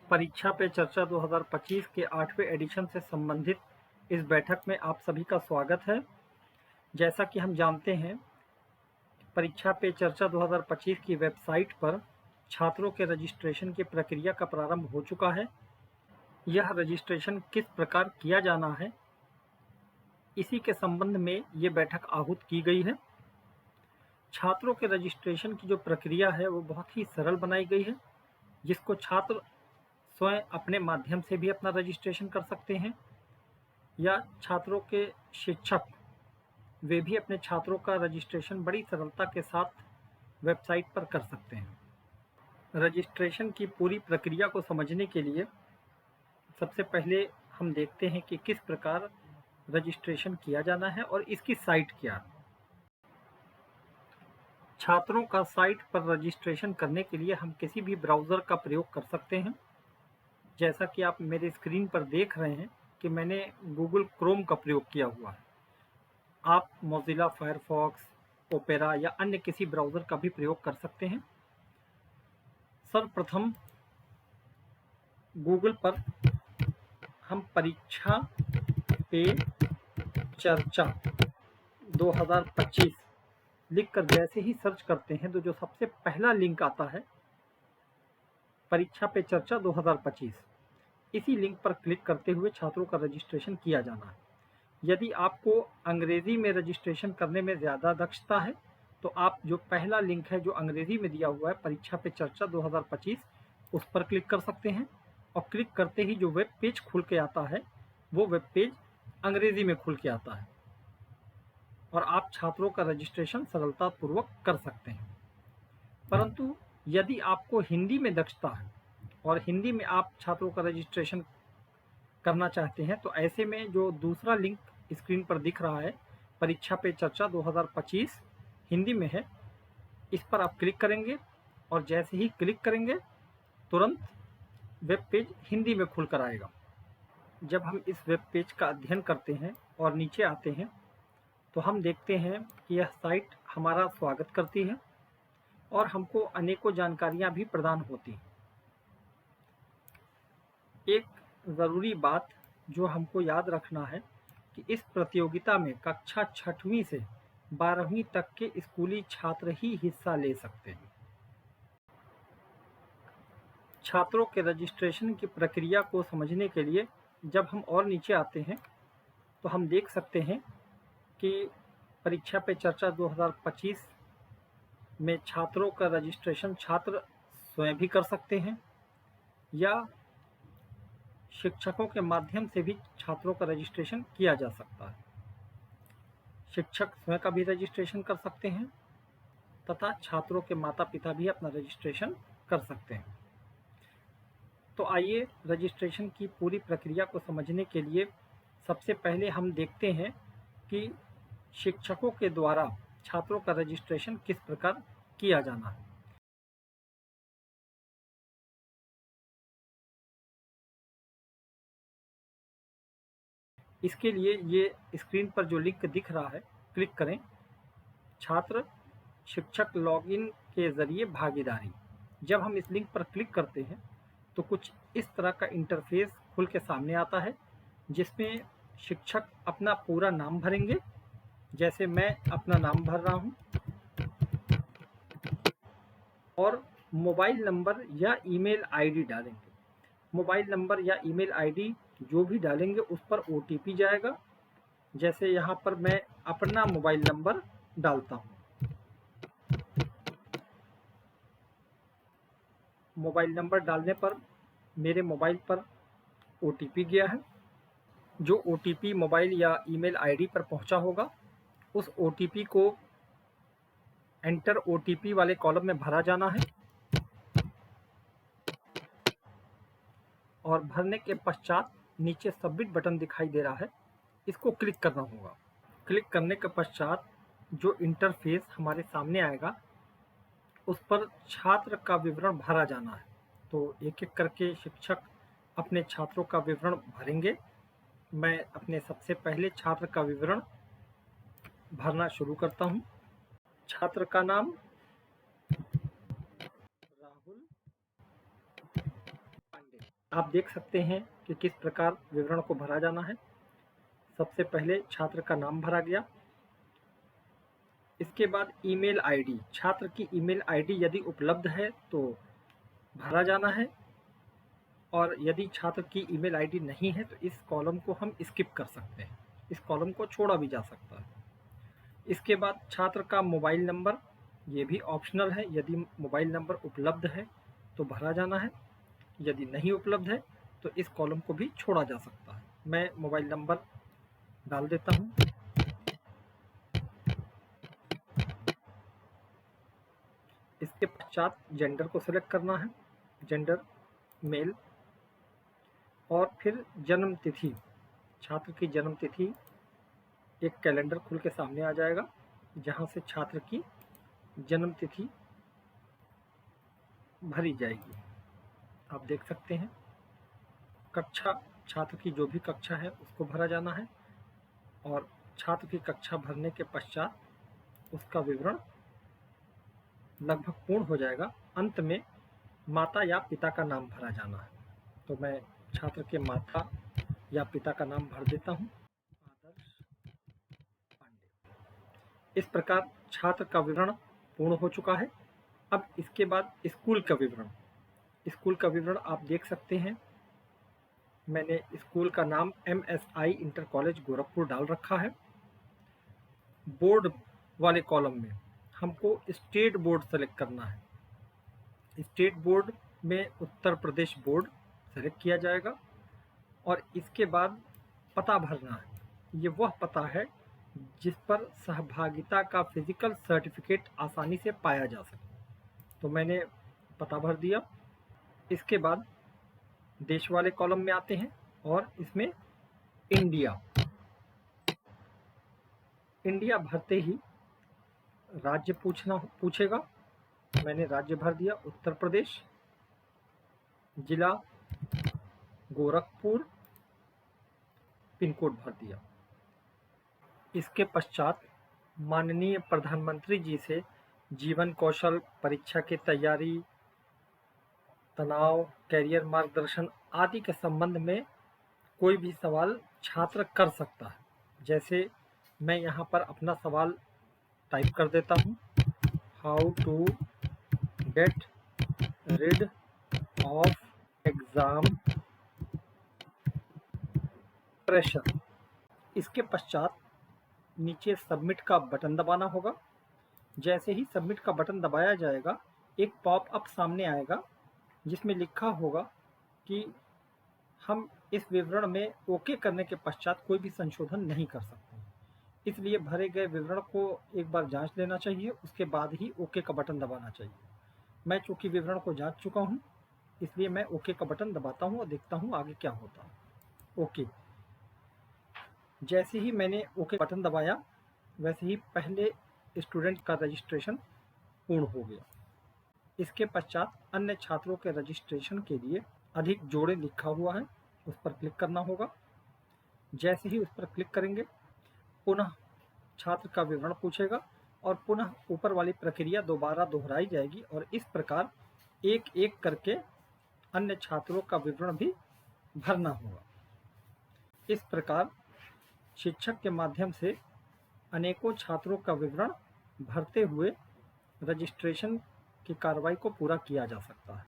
परीक्षा पे चर्चा 2025 के 8वें एडिशन से संबंधित इस बैठक में आप सभी का स्वागत है। जैसा कि हम जानते हैं, परीक्षा पे चर्चा 2025 की वेबसाइट पर छात्रों के रजिस्ट्रेशन की प्रक्रिया का प्रारंभ हो चुका है। यह रजिस्ट्रेशन किस प्रकार किया जाना है, इसी के संबंध में ये बैठक आहूत की गई है। छात्रों के रजिस्ट्रेशन की जो प्रक्रिया है वो बहुत ही सरल बनाई गई है, जिसको छात्र स्वयं अपने माध्यम से भी अपना रजिस्ट्रेशन कर सकते हैं या छात्रों के शिक्षक वे भी अपने छात्रों का रजिस्ट्रेशन बड़ी सरलता के साथ वेबसाइट पर कर सकते हैं। रजिस्ट्रेशन की पूरी प्रक्रिया को समझने के लिए सबसे पहले हम देखते हैं कि किस प्रकार रजिस्ट्रेशन किया जाना है और इसकी साइट क्या है। छात्रों का साइट पर रजिस्ट्रेशन करने के लिए हम किसी भी ब्राउज़र का प्रयोग कर सकते हैं। जैसा कि आप मेरे स्क्रीन पर देख रहे हैं कि मैंने गूगल क्रोम का प्रयोग किया हुआ है। आप मोज़िला फायरफॉक्स, ओपेरा या अन्य किसी ब्राउज़र का भी प्रयोग कर सकते हैं। सर्वप्रथम गूगल पर हम परीक्षा पे चर्चा 2025 लिखकर जैसे ही सर्च करते हैं तो जो सबसे पहला लिंक आता है परीक्षा पे चर्चा 2025, इसी लिंक पर क्लिक करते हुए छात्रों का रजिस्ट्रेशन किया जाना है। यदि आपको अंग्रेजी में रजिस्ट्रेशन करने में ज़्यादा दक्षता है तो आप जो पहला लिंक है जो अंग्रेजी में दिया हुआ है परीक्षा पे चर्चा 2025, उस पर क्लिक कर सकते हैं और क्लिक करते ही जो वेब पेज खुल के आता है वो वेब पेज अंग्रेजी में खुल के आता है और आप छात्रों का रजिस्ट्रेशन सरलतापूर्वक कर सकते हैं। परंतु यदि आपको हिंदी में दक्षता है और हिंदी में आप छात्रों का रजिस्ट्रेशन करना चाहते हैं तो ऐसे में जो दूसरा लिंक स्क्रीन पर दिख रहा है परीक्षा पे चर्चा 2025 हिंदी में है, इस पर आप क्लिक करेंगे और जैसे ही क्लिक करेंगे तुरंत वेब पेज हिंदी में खुल कर आएगा। जब हम इस वेब पेज का अध्ययन करते हैं और नीचे आते हैं तो हम देखते हैं कि यह साइट हमारा स्वागत करती है और हमको अनेकों जानकारियां भी प्रदान होती हैं। एक ज़रूरी बात जो हमको याद रखना है कि इस प्रतियोगिता में कक्षा 6वीं से 12वीं तक के स्कूली छात्र ही हिस्सा ले सकते हैं। छात्रों के रजिस्ट्रेशन की प्रक्रिया को समझने के लिए जब हम और नीचे आते हैं तो हम देख सकते हैं कि परीक्षा पे चर्चा 2025 में छात्रों का रजिस्ट्रेशन छात्र स्वयं भी कर सकते हैं या शिक्षकों के माध्यम से भी छात्रों का रजिस्ट्रेशन किया जा सकता है। शिक्षक स्वयं का भी रजिस्ट्रेशन कर सकते हैं तथा छात्रों के माता पिता भी अपना रजिस्ट्रेशन कर सकते हैं। तो आइए रजिस्ट्रेशन की पूरी प्रक्रिया को समझने के लिए सबसे पहले हम देखते हैं कि शिक्षकों के द्वारा छात्रों का रजिस्ट्रेशन किस प्रकार किया जाना है। इसके लिए ये स्क्रीन पर जो लिंक दिख रहा है क्लिक करें। छात्र शिक्षक लॉगिन के ज़रिए भागीदारी। जब हम इस लिंक पर क्लिक करते हैं तो कुछ इस तरह का इंटरफेस खुल के सामने आता है जिसमें शिक्षक अपना पूरा नाम भरेंगे। जैसे मैं अपना नाम भर रहा हूं और मोबाइल नंबर या ईमेल आईडी डालेंगे। मोबाइल नंबर या ईमेल आईडी जो भी डालेंगे उस पर ओटीपी जाएगा। जैसे यहाँ पर मैं अपना मोबाइल नंबर डालता हूँ। मोबाइल नंबर डालने पर मेरे मोबाइल पर ओटीपी गया है। जो ओटीपी मोबाइल या ईमेल आईडी पर पहुँचा होगा उस ओटीपी को एंटर ओटीपी वाले कॉलम में भरा जाना है और भरने के पश्चात नीचे सबमिट बटन दिखाई दे रहा है, इसको क्लिक करना होगा। क्लिक करने के पश्चात जो इंटरफेस हमारे सामने आएगा उस पर छात्र का विवरण भरा जाना है। तो एक एक करके शिक्षक अपने छात्रों का विवरण भरेंगे। मैं अपने सबसे पहले छात्र का विवरण भरना शुरू करता हूँ। छात्र का नाम राहुल पांडे, आप देख सकते हैं कि किस प्रकार विवरण को भरा जाना है। सबसे पहले छात्र का नाम भरा गया, इसके बाद ईमेल आईडी, छात्र की ईमेल आईडी यदि उपलब्ध है तो भरा जाना है, और यदि छात्र की ईमेल आईडी नहीं है तो इस कॉलम को हम स्किप कर सकते हैं, इस कॉलम को छोड़ा भी जा सकता है। इसके बाद छात्र का मोबाइल नंबर, ये भी ऑप्शनल है, यदि मोबाइल नंबर उपलब्ध है तो भरा जाना है, यदि नहीं उपलब्ध है तो इस कॉलम को भी छोड़ा जा सकता है। मैं मोबाइल नंबर डाल देता हूँ। इसके पश्चात जेंडर को सिलेक्ट करना है, जेंडर मेल, और फिर जन्म तिथि, छात्र की जन्म तिथि एक कैलेंडर खुल के सामने आ जाएगा जहां से छात्र की जन्म तिथि भरी जाएगी। आप देख सकते हैं कक्षा, छात्र की जो भी कक्षा है उसको भरा जाना है, और छात्र की कक्षा भरने के पश्चात उसका विवरण लगभग पूर्ण हो जाएगा। अंत में माता या पिता का नाम भरा जाना है, तो मैं छात्र के माता या पिता का नाम भर देता हूँ, आदर्श पांडे। इस प्रकार छात्र का विवरण पूर्ण हो चुका है। अब इसके बाद स्कूल का विवरण, स्कूल का विवरण आप देख सकते हैं। मैंने स्कूल का नाम MSI इंटर कॉलेज गोरखपुर डाल रखा है। बोर्ड वाले कॉलम में हमको स्टेट बोर्ड सेलेक्ट करना है। स्टेट बोर्ड में उत्तर प्रदेश बोर्ड सेलेक्ट किया जाएगा, और इसके बाद पता भरना है। ये वह पता है जिस पर सहभागिता का फिजिकल सर्टिफिकेट आसानी से पाया जा सके, तो मैंने पता भर दिया। इसके बाद देश वाले कॉलम में आते हैं, और इसमें इंडिया, इंडिया भरते ही राज्य पूछेगा। मैंने राज्य भर दिया उत्तर प्रदेश, जिला गोरखपुर, पिन कोड भर दिया। इसके पश्चात माननीय प्रधानमंत्री जी से जीवन कौशल, परीक्षा की तैयारी, तनाव, कैरियर मार्गदर्शन आदि के संबंध में कोई भी सवाल छात्र कर सकता है। जैसे मैं यहाँ पर अपना सवाल टाइप कर देता हूँ, how to get rid of exam pressure. इसके पश्चात नीचे सबमिट का बटन दबाना होगा। जैसे ही सबमिट का बटन दबाया जाएगा, एक पॉपअप सामने आएगा जिसमें लिखा होगा कि हम इस विवरण में ओके करने के पश्चात कोई भी संशोधन नहीं कर सकते, इसलिए भरे गए विवरण को एक बार जांच लेना चाहिए, उसके बाद ही ओके का बटन दबाना चाहिए। मैं चूंकि विवरण को जांच चुका हूं, इसलिए मैं ओके का बटन दबाता हूं और देखता हूं आगे क्या होता है। ओके, जैसे ही मैंने ओके बटन दबाया, वैसे ही पहले स्टूडेंट का रजिस्ट्रेशन पूर्ण हो गया। इसके पश्चात अन्य छात्रों के रजिस्ट्रेशन के लिए अधिक जोड़े लिखा हुआ है, उस पर क्लिक करना होगा। जैसे ही उस पर क्लिक करेंगे, पुनः छात्र का विवरण पूछेगा, और पुनः ऊपर वाली प्रक्रिया दोबारा दोहराई जाएगी, और इस प्रकार एक एक करके अन्य छात्रों का विवरण भी भरना होगा। इस प्रकार शिक्षक के माध्यम से अनेकों छात्रों का विवरण भरते हुए रजिस्ट्रेशन की कार्रवाई को पूरा किया जा सकता है।